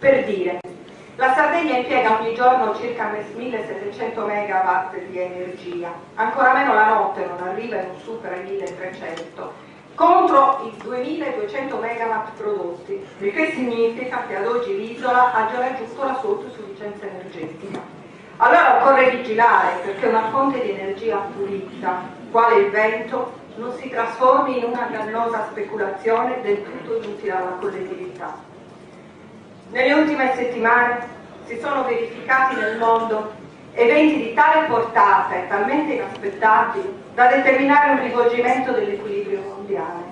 Per dire, la Sardegna impiega ogni giorno circa 1700 megawatt di energia, ancora meno la notte non arriva e non supera i 1300, contro i 2200 megawatt prodotti, il che significa che ad oggi l'isola ha già raggiunto la sua autosufficienza energetica. Allora occorre vigilare perché una fonte di energia pulita, quale il vento, non si trasformi in una dannosa speculazione del tutto inutile alla collettività. Nelle ultime settimane si sono verificati nel mondo eventi di tale portata e talmente inaspettati da determinare un rivolgimento dell'equilibrio mondiale.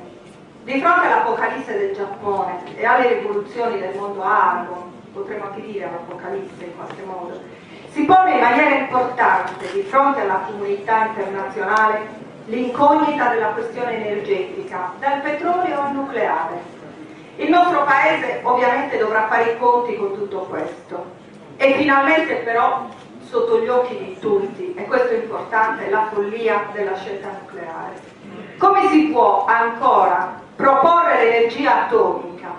Di fronte all'apocalisse del Giappone e alle rivoluzioni del mondo arabo, potremmo anche dire l'apocalisse in qualche modo, si pone in maniera importante di fronte alla comunità internazionale l'incognita della questione energetica, dal petrolio al nucleare. Il nostro Paese ovviamente dovrà fare i conti con tutto questo e finalmente però sotto gli occhi di tutti, e questo è importante, la follia della scelta nucleare. Come si può ancora proporre l'energia atomica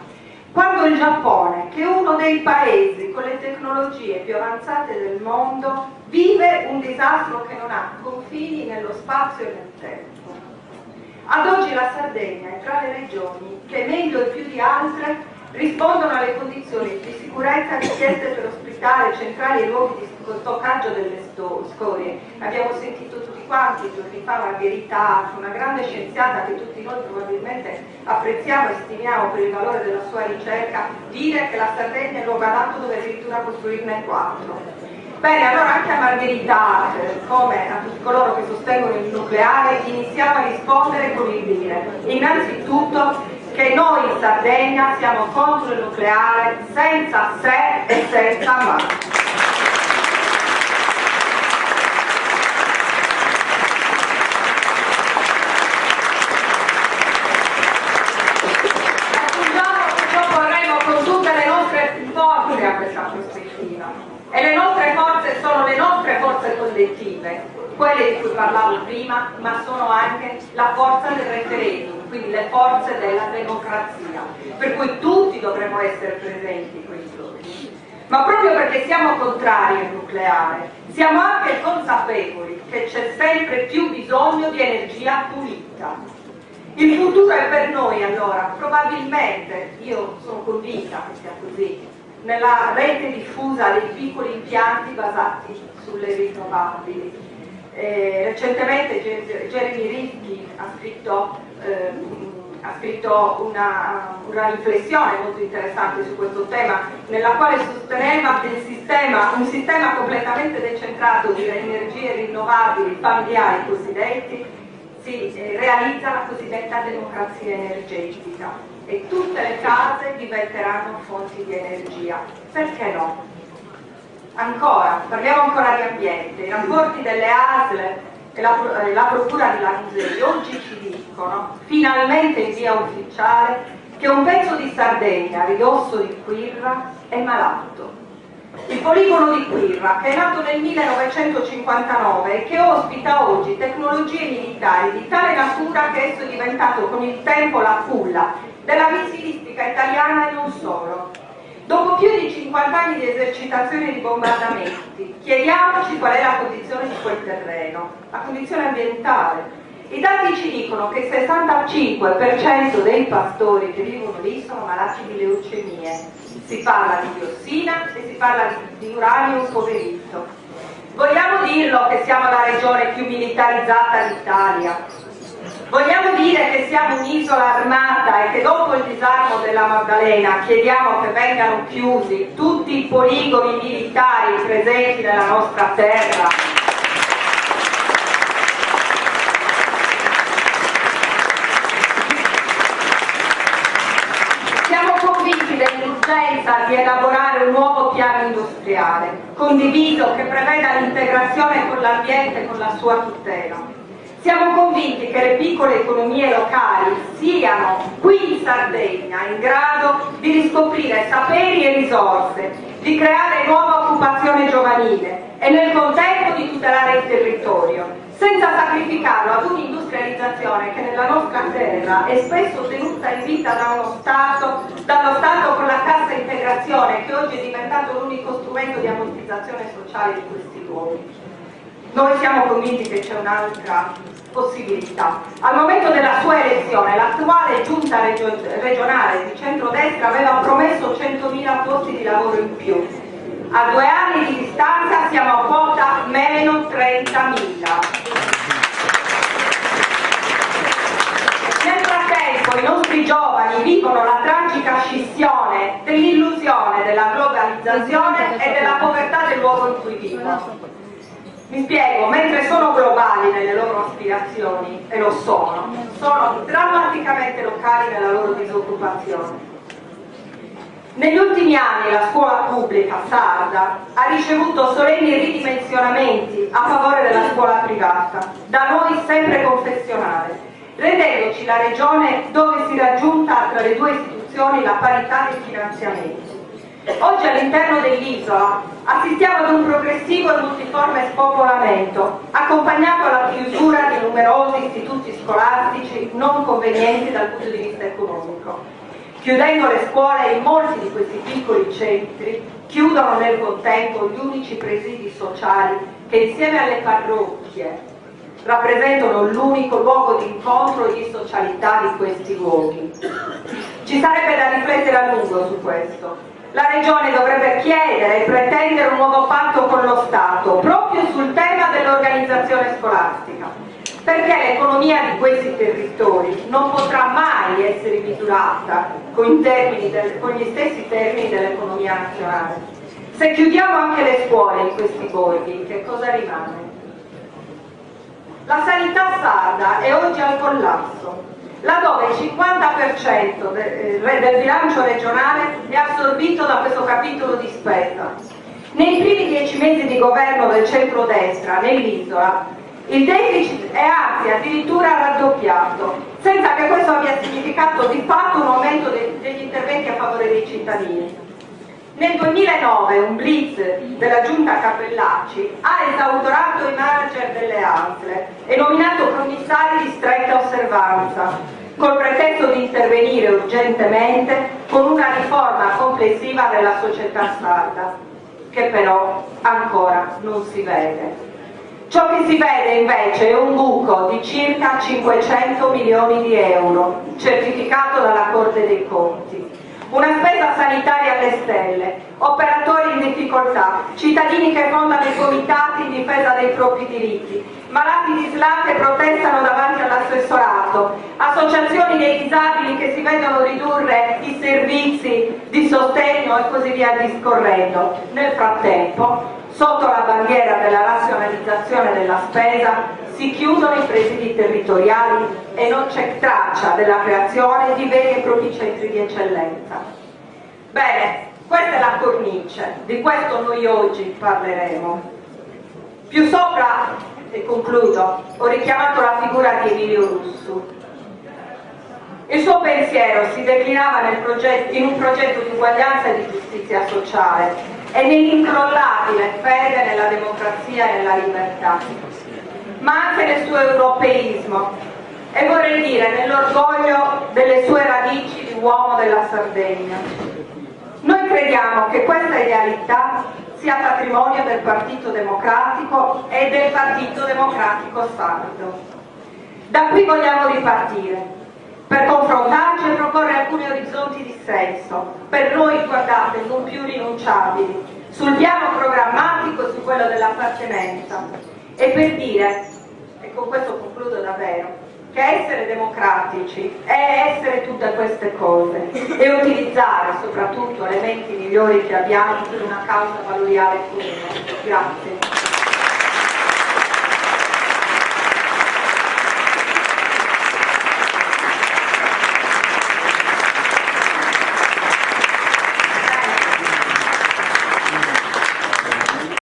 quando il Giappone, che è uno dei paesi con le tecnologie più avanzate del mondo, vive un disastro che non ha confini nello spazio e nel tempo? Ad oggi la Sardegna è tra le regioni che meglio e più di altre rispondono alle condizioni di sicurezza richieste per ospitare centrali e luoghi di stoccaggio delle scorie. Abbiamo sentito tutti quanti giorni fa Margherita, una grande scienziata che tutti noi probabilmente apprezziamo e stimiamo per il valore della sua ricerca, dire che la Sardegna è il luogo adatto dove addirittura costruirne 4. Bene, allora anche a Margherita, come a tutti coloro che sostengono il nucleare, iniziamo a rispondere con il dire innanzitutto che noi in Sardegna siamo contro il nucleare senza se e senza ma. Aggiungiamo che ci opporremo con tutte le nostre forze a questa prospettiva. E le nostre forze sono le nostre forze collettive, quelle di cui parlavo prima, ma sono anche la forza del referendum, quindi le forze della democrazia, per cui tutti dovremmo essere presenti quei giorni. Ma proprio perché siamo contrari al nucleare, siamo anche consapevoli che c'è sempre più bisogno di energia pulita. Il futuro è per noi allora, probabilmente, io sono convinta che sia così, nella rete diffusa dei piccoli impianti basati sulle rinnovabili. Recentemente Jeremy Rifkin ha scritto una riflessione molto interessante su questo tema, nella quale sosteneva che un sistema completamente decentrato di energie rinnovabili familiari cosiddetti si realizza la cosiddetta democrazia energetica e tutte le case diventeranno fonti di energia. Perché no? Parliamo ancora di ambiente. I rapporti delle ASL e la Procura di Lanusei oggi ci dicono, finalmente in via ufficiale, che un pezzo di Sardegna a ridosso di Quirra è malato. Il poligono di Quirra, che è nato nel 1959 e che ospita oggi tecnologie militari di tale natura che esso è diventato con il tempo la culla della missilistica italiana e non solo. Dopo più di 50 anni di esercitazioni e di bombardamenti, chiediamoci qual è la condizione di quel terreno, la condizione ambientale. I dati ci dicono che il 65% dei pastori che vivono lì sono malati di leucemie. Si parla di diossina e si parla di uranio impoverito. Vogliamo dirlo che siamo la regione più militarizzata d'Italia? Vogliamo dire che siamo un'isola armata e che dopo il disarmo della Maddalena chiediamo che vengano chiusi tutti i poligoni militari presenti nella nostra terra? Siamo convinti dell'urgenza di elaborare un nuovo piano industriale, condiviso, che preveda l'integrazione con l'ambiente e con la sua tutela. Siamo convinti che le piccole economie locali siano qui in Sardegna in grado di riscoprire saperi e risorse, di creare nuova occupazione giovanile e nel contempo di tutelare il territorio. senza sacrificarlo ad un'industrializzazione che nella nostra terra è spesso tenuta in vita dallo Stato con la cassa integrazione, che oggi è diventato l'unico strumento di ammortizzazione sociale di questi luoghi. Noi siamo convinti che c'è un'altra possibilità. Al momento della sua elezione l'attuale giunta regionale di centrodestra aveva promesso 100.000 posti di lavoro in più. A 2 anni di distanza siamo a quota meno 30.000. Nel frattempo i nostri giovani vivono la tragica scissione dell'illusione della globalizzazione e della povertà del luogo in cui vivono. Mi spiego, mentre sono globali nelle loro aspirazioni, e lo sono drammaticamente locali nella loro disoccupazione. Negli ultimi anni la scuola pubblica sarda ha ricevuto solenni ridimensionamenti a favore della scuola privata, da noi sempre confessionale, rendendoci la regione dove si è raggiunta tra le due istituzioni la parità dei finanziamenti. Oggi all'interno dell'isola assistiamo ad un progressivo e multiforme spopolamento, accompagnato alla chiusura di numerosi istituti scolastici non convenienti dal punto di vista economico. Chiudendo le scuole in molti di questi piccoli centri, chiudono nel contempo gli unici presidi sociali che insieme alle parrocchie rappresentano l'unico luogo di incontro e di socialità di questi luoghi. Ci sarebbe da riflettere a lungo su questo. La Regione dovrebbe chiedere e pretendere un nuovo patto con lo Stato proprio sul tema dell'organizzazione scolastica, perché l'economia di questi territori non potrà mai essere misurata con gli stessi termini dell'economia nazionale. Se chiudiamo anche le scuole in questi borghi, che cosa rimane? La sanità sarda è oggi al collasso, laddove il 50% del bilancio regionale è assorbito da questo capitolo di spesa. Nei primi 10 mesi di governo del centrodestra nell'isola il deficit è anzi addirittura raddoppiato, senza che questo abbia significato di fatto un aumento degli interventi a favore dei cittadini. Nel 2009 un blitz della giunta Cappellacci ha esautorato i manager delle ASL e nominato commissari di stretta osservanza, col pretesto di intervenire urgentemente con una riforma complessiva della società sarda, che però ancora non si vede. Ciò che si vede invece è un buco di circa 500 milioni di euro, certificato dalla Corte dei Conti. Una spesa sanitaria alle stelle, operatori in difficoltà, cittadini che fondano i comitati in difesa dei propri diritti, malati di SLA che protestano davanti all'assessorato, associazioni dei disabili che si vedono ridurre i servizi di sostegno e così via discorrendo. Nel frattempo, sotto la bandiera della razionalizzazione della spesa, si chiudono i presidi territoriali e non c'è traccia della creazione di veri e propri centri di eccellenza. Bene, questa è la cornice, di questo noi oggi parleremo. Più sopra, e concludo, ho richiamato la figura di Emilio Russu. Il suo pensiero si declinava in un progetto di uguaglianza e di giustizia sociale e nell'incrollabile fede nella democrazia e nella libertà, ma anche nel suo europeismo e vorrei dire nell'orgoglio delle sue radici di uomo della Sardegna. Noi crediamo che questa idealità sia patrimonio del Partito Democratico e del Partito Democratico Sardo. Da qui vogliamo ripartire per confrontarci e proporre alcuni orizzonti di senso, per noi, guardate, non più rinunciabili, sul piano programmatico e su quello dell'appartenenza, e per dire, e con questo concludo davvero, che essere democratici è essere tutte queste cose e utilizzare soprattutto le menti migliori che abbiamo per una causa valoriale comune. Grazie.